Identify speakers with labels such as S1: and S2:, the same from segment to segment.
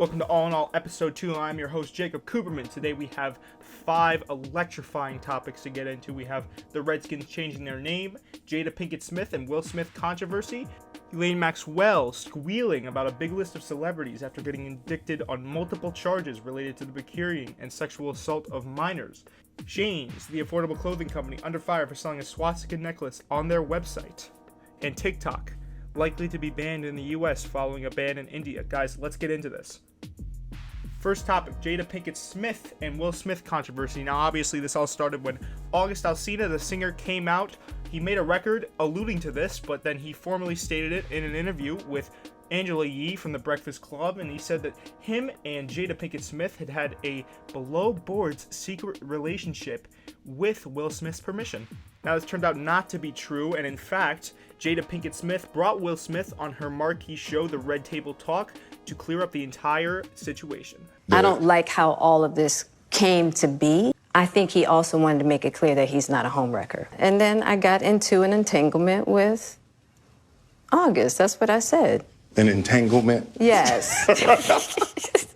S1: Welcome to All in All Episode 2. I'm your host, Jacob Cooperman. Today we have 5 electrifying topics to get into. We have the Redskins changing their name, Jada Pinkett Smith and Will Smith controversy, Ghislaine Maxwell squealing about a big list of celebrities after getting indicted on multiple charges related to the procuring and sexual assault of minors, SHEIN'S, the affordable clothing company, under fire for selling a swastika necklace on their website, and TikTok, likely to be banned in the US following a ban in India. Guys, let's get into this. First topic, Jada Pinkett Smith and Will Smith controversy. Now, obviously, this all started when August Alsina, the singer, came out. He made a record alluding to this, but then he formally stated it in an interview with Angela Yee from The Breakfast Club, and he said that him and Jada Pinkett Smith had had a below-boards secret relationship with Will Smith's permission. Now, this turned out not to be true, and in fact, Jada Pinkett Smith brought Will Smith on her marquee show, The Red Table Talk, to clear up the entire situation.
S2: I don't like how all of this came to be. I think he also wanted to make it clear that he's not a homewrecker. And then I got into an entanglement with August. That's what I said.
S3: An entanglement?
S2: Yes.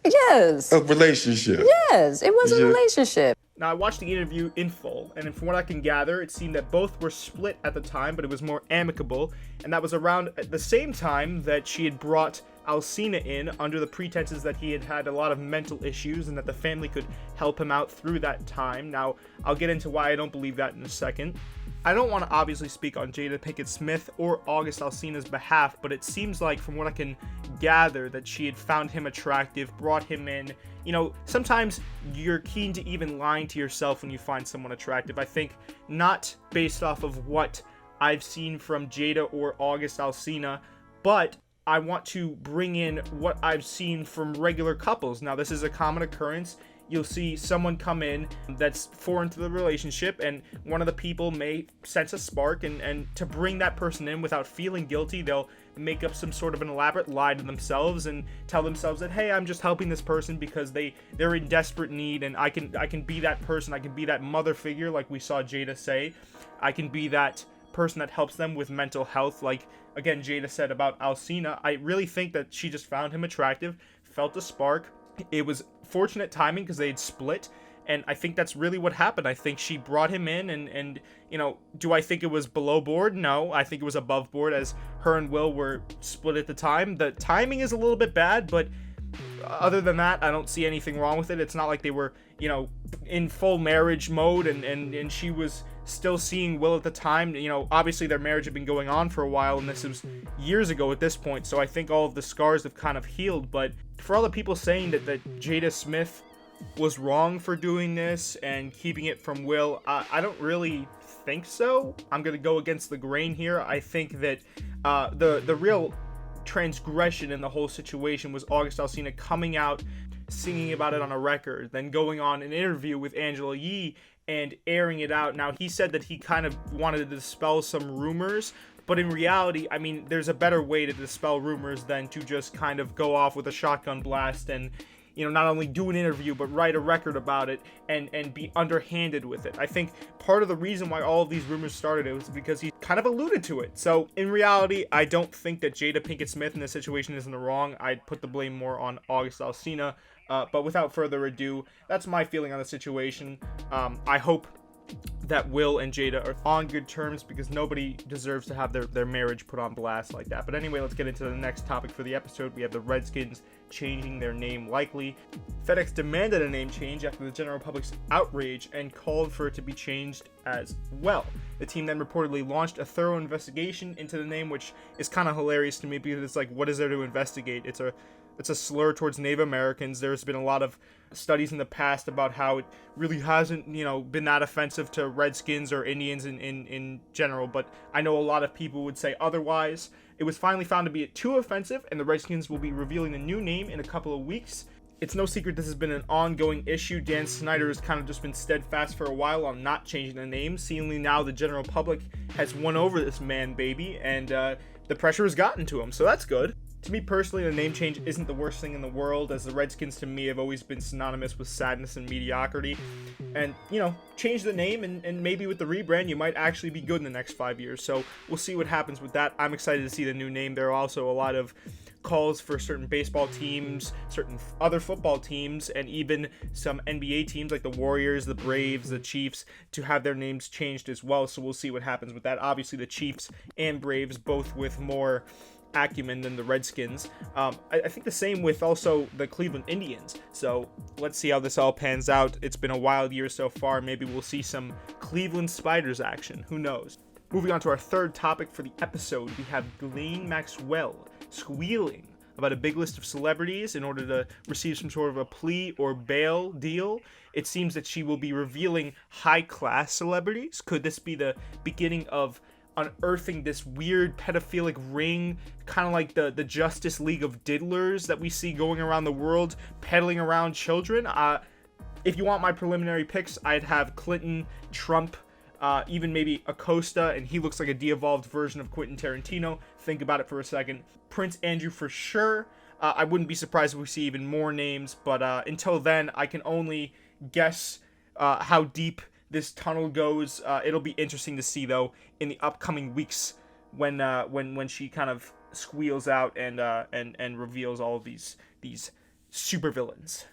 S2: Yes.
S3: A relationship?
S2: Yes, it was a relationship.
S1: Now, I watched the interview in full, and from what I can gather, it seemed that both were split at the time, but it was more amicable, and that was around at the same time that she had brought Alsina in under the pretenses that he had had a lot of mental issues and that the family could help him out through that time. Now, I'll get into why I don't believe that in a second. I don't want to obviously speak on Jada Pinkett Smith or August Alsina's behalf, but it seems like, from what I can gather, that she had found him attractive, brought him in. You know, sometimes you're keen to even lying to yourself when you find someone attractive. I think not based off of what I've seen from Jada or August Alsina, but I want to bring in what I've seen from regular couples. Now, this is a common occurrence. You'll see someone come in that's foreign to the relationship, and one of the people may sense a spark, and to bring that person in without feeling guilty, they'll make up some sort of an elaborate lie to themselves and tell themselves that, hey, I'm just helping this person because they're in desperate need, and I can be that person. I can be that mother figure, like we saw Jada say. I can be that person that helps them with mental health, like again Jada said about Alsina. I really think that she just found him attractive, felt a spark. It was fortunate timing because they had split, and I think that's really what happened. I think she brought him in, and you know, do I think it was below board? No, I think it was above board, as her and Will were split at the time. The timing is a little bit bad, but other than that, I don't see anything wrong with it. It's not like they were, you know, in full marriage mode, and she was still seeing Will at the time. You know, obviously their marriage had been going on for a while, and this was years ago at this point, so I think all of the scars have kind of healed. But for all the people saying that Jada Smith was wrong for doing this and keeping it from Will, I don't really think so. I'm gonna go against the grain here. I think that the real transgression in the whole situation was August Alsina coming out, singing about it on a record, then going on an interview with Angela Yee and airing it out. Now, he said that he kind of wanted to dispel some rumors, but in reality, I mean, there's a better way to dispel rumors than to just kind of go off with a shotgun blast and, you know, not only do an interview, but write a record about it and be underhanded with it. I think part of the reason why all of these rumors started was because he kind of alluded to it. So in reality, I don't think that Jada Pinkett Smith in this situation is in the wrong. I'd put the blame more on August Alsina. But without further ado, that's my feeling on the situation. I hope that Will and Jada are on good terms, because nobody deserves to have their marriage put on blast like that. But anyway, let's get into the next topic for the episode. We have the Redskins changing their name likely. FedEx demanded a name change after the general public's outrage and called for it to be changed as well. The team then reportedly launched a thorough investigation into the name, which is kind of hilarious to me, because it's like, what is there to investigate? It's a slur towards Native Americans. There's been a lot of studies in the past about how it really hasn't, you know, been that offensive to Redskins or Indians in general, but I know a lot of people would say otherwise. It was finally found to be too offensive, and the Redskins will be revealing a new name in a couple of weeks. It's no secret this has been an ongoing issue. Dan Snyder has kind of just been steadfast for a while on not changing the name. Seemingly now the general public has won over this man baby, and the pressure has gotten to him, so that's good. To me personally, the name change isn't the worst thing in the world, as the Redskins to me have always been synonymous with sadness and mediocrity. And, you know, change the name, and maybe with the rebrand, you might actually be good in the next 5 years. So we'll see what happens with that. I'm excited to see the new name. There are also a lot of calls for certain baseball teams, certain other football teams, and even some NBA teams like the Warriors, the Braves, the Chiefs to have their names changed as well. So we'll see what happens with that. Obviously, the Chiefs and Braves both with more acumen than the Redskins. I think the same with also the Cleveland Indians. So let's see how this all pans out. It's been a wild year so far. Maybe we'll see some Cleveland Spiders action. Who knows? Moving on to our third topic for the episode, we have Ghislaine Maxwell squealing about a big list of celebrities in order to receive some sort of a plea or bail deal. It seems that she will be revealing high-class celebrities. Could this be the beginning of unearthing this weird pedophilic ring, kind of like the Justice League of diddlers that we see going around the world, peddling around children? If you want my preliminary picks, I'd have Clinton, Trump, even maybe Acosta, and he looks like a de-evolved version of Quentin Tarantino. Think about it for a second. Prince Andrew for sure. I wouldn't be surprised if we see even more names, but until then, I can only guess how deep this tunnel goes. It'll be interesting to see, though, in the upcoming weeks when she kind of squeals out and reveals all of these supervillains.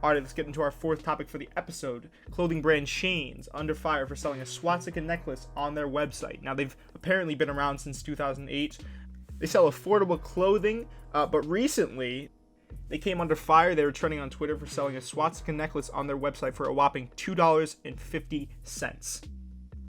S1: Alright, let's get into our fourth topic for the episode. Clothing brand SHEIN'S under fire for selling a swastika necklace on their website. Now, they've apparently been around since 2008. They sell affordable clothing, but recently they came under fire. They were trending on Twitter for selling a swastika necklace on their website for a whopping $2.50.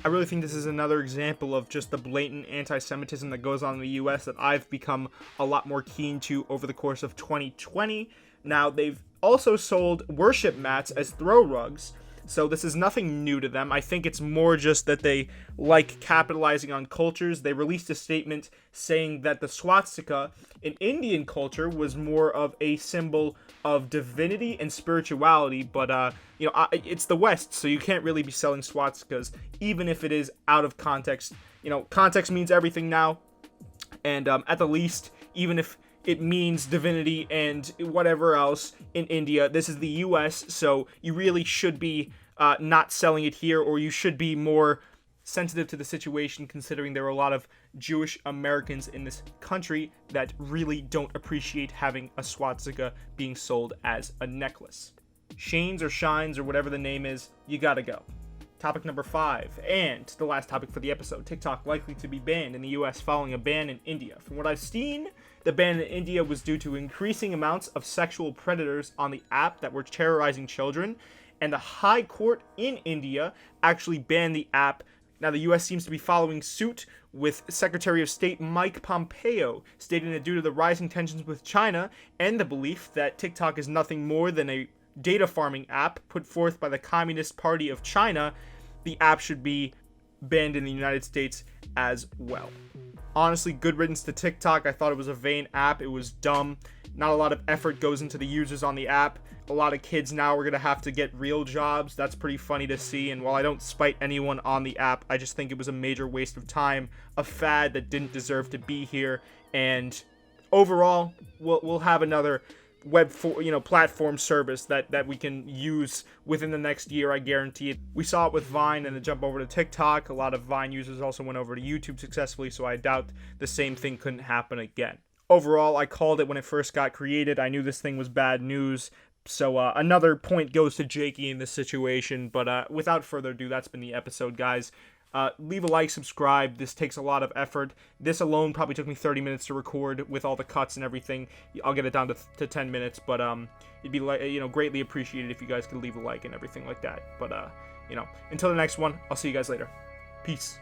S1: I really think this is another example of just the blatant anti-Semitism that goes on in the US that I've become a lot more keen to over the course of 2020. Now, they've also sold worship mats as throw rugs, so this is nothing new to them. I think it's more just that they like capitalizing on cultures. They released a statement saying that the swastika in Indian culture was more of a symbol of divinity and spirituality, but it's the West, so you can't really be selling swastikas, even if it is out of context. Context means everything now, and at the least, even if it means divinity and whatever else in India, this is the US, so you really should be not selling it here, or you should be more sensitive to the situation, considering there are a lot of Jewish Americans in this country that really don't appreciate having a swastika being sold as a necklace. SHEIN'S or SHEIN'S or whatever the name is, you gotta go. Topic number 5, and the last topic for the episode, TikTok likely to be banned in the US following a ban in India. From what I've seen, the ban in India was due to increasing amounts of sexual predators on the app that were terrorizing children, and the High Court in India actually banned the app. Now, the US seems to be following suit, with Secretary of State Mike Pompeo stating that due to the rising tensions with China and the belief that TikTok is nothing more than a data farming app put forth by the Communist Party of China, the app should be banned in the United States as well. Honestly, good riddance to TikTok. I thought it was a vain app. It was dumb. Not a lot of effort goes into the users on the app. A lot of kids now are going to have to get real jobs. That's pretty funny to see. And while I don't spite anyone on the app, I just think it was a major waste of time, a fad that didn't deserve to be here. And overall, we'll have another platform service that we can use within the next year, I guarantee it. We saw it with Vine and the jump over to TikTok. A lot of Vine users also went over to YouTube successfully, so I doubt the same thing couldn't happen again. Overall, I called it when it first got created. I knew this thing was bad news. So another point goes to Jakey in this situation. But without further ado, that's been the episode, guys. Leave a like, subscribe. This takes a lot of effort. This alone probably took me 30 minutes to record with all the cuts and everything. I'll get it down to 10 minutes, but it'd be greatly appreciated if you guys could leave a like and everything like that. But until the next one, I'll see you guys later. Peace.